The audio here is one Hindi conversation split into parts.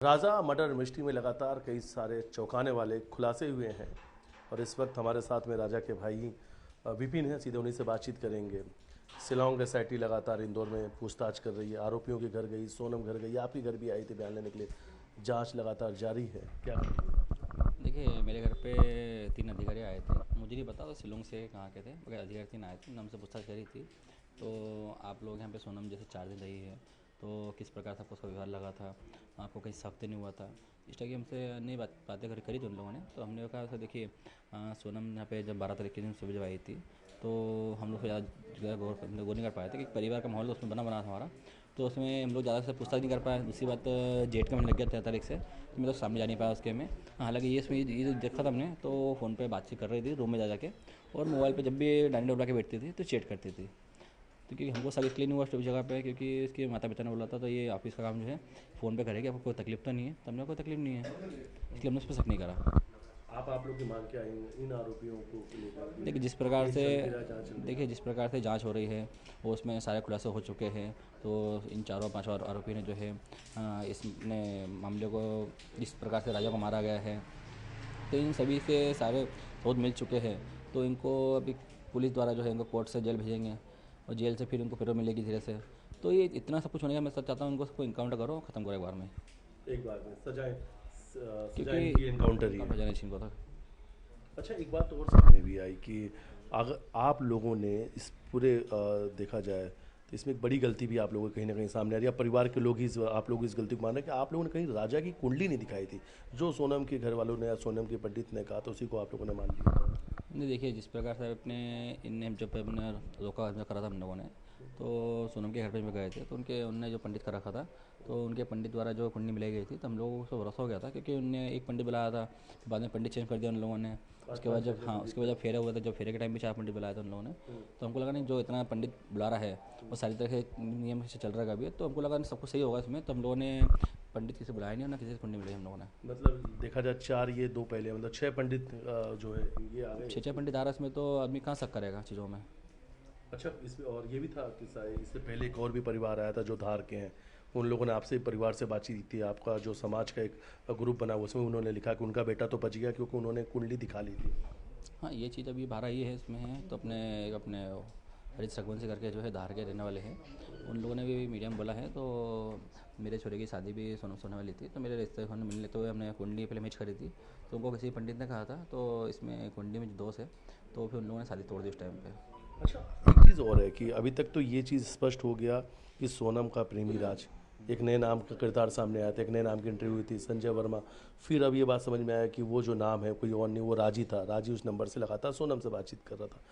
राजा मर्डर मिस्ट्री में लगातार कई सारे चौंकाने वाले खुलासे हुए हैं और इस वक्त हमारे साथ में राजा के भाई विपिन हैं। सीधे उन्हीं से बातचीत करेंगे। शिलोंग एसआईटी लगातार इंदौर में पूछताछ कर रही है। आरोपियों के घर गई, सोनम घर गई, आपके घर भी आई थी बयान लेने के लिए। जांच लगातार जारी है। क्या देखिए, मेरे घर पे 3 अधिकारी आए थे। मुझे नहीं पता वो शिलोंग से कहाँ के थे, मगर अधिकारी 3 आए थे। उन्होंने हमसे पूछताछ करी थी। तो आप लोग यहाँ पे सोनम जैसे 4 दिन रही है, तो किस प्रकार से आपको उसका व्यवहार लगा था, आपको कहीं शक तो नहीं हुआ था, इस टाइप की हमसे नई बातें करी थी उन लोगों ने। तो हमने कहा, सर देखिए, सोनम यहाँ पे जब 12 तारीख के दिन सुबह जब आई थी, तो हम लोग ज़्यादा गौर नहीं कर पाए थे कि परिवार का माहौल तो उसमें बना था हमारा। तो उसमें हम लोग ज़्यादा से पूछताछ नहीं कर पाए। दूसरी बात, जेट का मैंने लग गया 13 तारीख से, तो मैं तो सामने जा नहीं पाया उसके में। हालांकि ये जो देखा था हमने, तो फ़ोन पे बातचीत कर रही थी रूम में जा जाके, और मोबाइल पे जब भी डाइनिंग टेबल के बैठती थी तो चैट करती थी। तो क्योंकि हमको सब इसलिए नहीं हुआ उस जगह पे, क्योंकि इसके माता पिता ने बोला था तो ये ऑफिस का काम जो है फ़ोन पे करेगी, आपको कोई तकलीफ तो नहीं है। तो हमने कोई तकलीफ नहीं है, इसलिए हमने उस पर शक नहीं करा। आप लोग की मांग क्या है इन आरोपियों को लेकर कि देखिए जिस प्रकार केस से चल भी रहा, जांच चल रही देखिए जिस प्रकार से जांच हो रही है, वो उसमें सारे खुलासे हो चुके हैं। तो इन चारों पांचों आरोपी ने जो है इसने मामले को, जिस प्रकार से राजा को मारा गया है, तो इन सभी से सारे सबूत मिल चुके हैं। तो इनको अभी पुलिस द्वारा जो है इनको कोर्ट से जेल भेजेंगे, और जेल से फिर इनको फिर मिलेगी धीरे से। तो ये इतना सब कुछ होने का मैं सब चाहता हूँ, इनको सबको इनकाउंटर करो, ख़त्म करो एक बार में, एक बार में सजाएं सजाएं क्योंकि इनकी एनकाउंटर ही काफ़ी है। जाने छीन को था। अच्छा, एक बात और सामने भी आई कि अगर आप लोगों ने इस पूरे देखा जाए तो इसमें एक बड़ी गलती भी आप लोगों को कहीं ना कहीं सामने आ रही है। परिवार के लोग ही आप लोग इस गलती को मान रहे हैं कि आप लोगों ने कहीं राजा की कुंडली नहीं दिखाई थी। जो सोनम के घर वालों ने या सोनम के पंडित ने कहा तो उसी को आप लोगों ने मान लिया। नहीं, देखिए जिस प्रकार से अपने इनने जब अपने रोका करा था हम लोगों ने, तो सोनम के घर पे में गए थे, तो उनने जो पंडित का रखा था, तो उनके पंडित द्वारा जो कुंडली मिलाई गई थी, तो हम लोगों को भरोसा हो गया था, क्योंकि उनने एक पंडित बुलाया था, फिर बाद में पंडित चेंज कर दिया उन लोगों ने। पाँच उसके बाद पाँच छः जब, छः हाँ, पंडित उसके बाद थे। जब फेरे हुआ था, जब फेरे के टाइम भी 4 पंडित बुलाया था उन लोगों ने। तो हमको लगा नहीं, जो इतना पंडित बुला रहा है वो सारी तरह से नियम से चल रहा है अभी, तो हमको लगा नहीं सब कुछ सही होगा इसमें। तो हम लोगों ने पंडित किसी बुलाया नहीं, और ना किसी से कुंडली मिलाई हम लोगों ने। मतलब देखा जाए 4 ये 2 पहले, मतलब 6 पंडित जो है ये आ गए। 6 पंडित आ रहा है इसमें, तो आदमी कहाँ शक करेगा चीज़ों में। अच्छा, इसमें और ये भी था कि इससे पहले एक और भी परिवार आया था जो धार के हैं। उन लोगों ने आपसे परिवार से बातचीत की थी। आपका जो समाज का एक ग्रुप बना उसमें उन्होंने लिखा कि उनका बेटा तो बच गया क्योंकि उन्होंने कुंडली दिखा ली थी। हाँ, ये चीज़ अभी 12 ये है इसमें है। तो अपने हरीश रघुवंशी करके जो है धार के रहने वाले हैं, उन लोगों ने भी मीडिया में बोला है। तो मेरे छोरे की शादी भी सोनम सोने वाली थी, तो मेरे रिश्ते होने मिलने तो हमने कुंडली पहले मैच करी थी। तो उनको किसी पंडित ने कहा था, तो इसमें कुंडली में जो दोष है, तो फिर उन लोगों ने शादी तोड़ दी उस टाइम पे। अच्छा, एक चीज़ और है कि अभी तक तो ये चीज़ स्पष्ट हो गया कि सोनम का प्रेमी राज, एक नए नाम का किरदार सामने आया था, एक नए नाम की इंटरव्यू हुई थी, संजय वर्मा। फिर अब ये बात समझ में आया कि वो जो नाम है कोई और नहीं, वो राजी था। राजी उस नंबर से लगातार सोनम से बातचीत कर रहा था।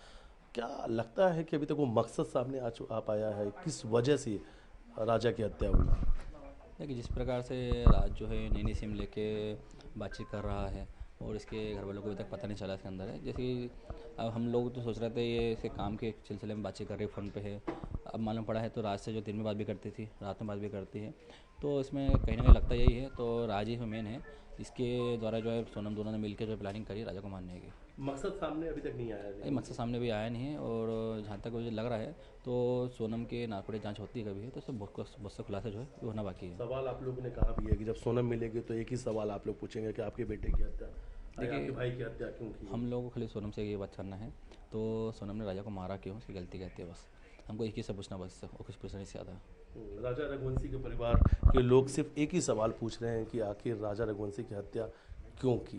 क्या लगता है कि अभी तक वो मकसद सामने आ पाया है? किस वजह से राजा की हत्या हुई? देखिए जिस प्रकार से राज जो है नई नई सिम लेके बातचीत कर रहा है, और इसके घर वालों को अभी तक पता नहीं चला इसके अंदर है। जैसे कि अब हम लोग तो सोच रहे थे ये इसके काम के सिलसिले में बातचीत कर रही है, फ़ोन पे है। अब मालूम पड़ा है तो राज से जो दिन में बात भी करती थी, रात में बात भी करती है। तो इसमें कहीं ना कहीं लगता यही है, तो राज ही मेन है। इसके द्वारा जो है सोनम दोनों ने मिलकर जो प्लानिंग करी राजा को मारने की। मकसद सामने अभी तक नहीं आया है, ये लेकिन मकसद सामने भी आया नहीं है, और जहाँ तक मुझे लग रहा है, तो सोनम के नार्कोटिक जांच होती है कभी है, तो सब बहुत से खुलासा जो है वो होना बाकी है। सवाल आप लोगों ने कहा भी है कि जब सोनम मिलेगी तो एक ही सवाल आप लोग पूछेंगे कि आपके बेटे की हत्या, आपके देखिए, भाई की हत्या क्यों की? हम लोगों को खाली सोनम से ये बात करना है, तो सोनम ने राजा को मारा क्यों, उसकी गलती कहती है बस। हमको एक ही से पूछना बस, और कुछ पूछना नहीं से ज़्यादा। राजा रघुवंशी के परिवार के लोग सिर्फ एक ही सवाल पूछ रहे हैं कि आखिर राजा रघुवंशी की हत्या क्यों की?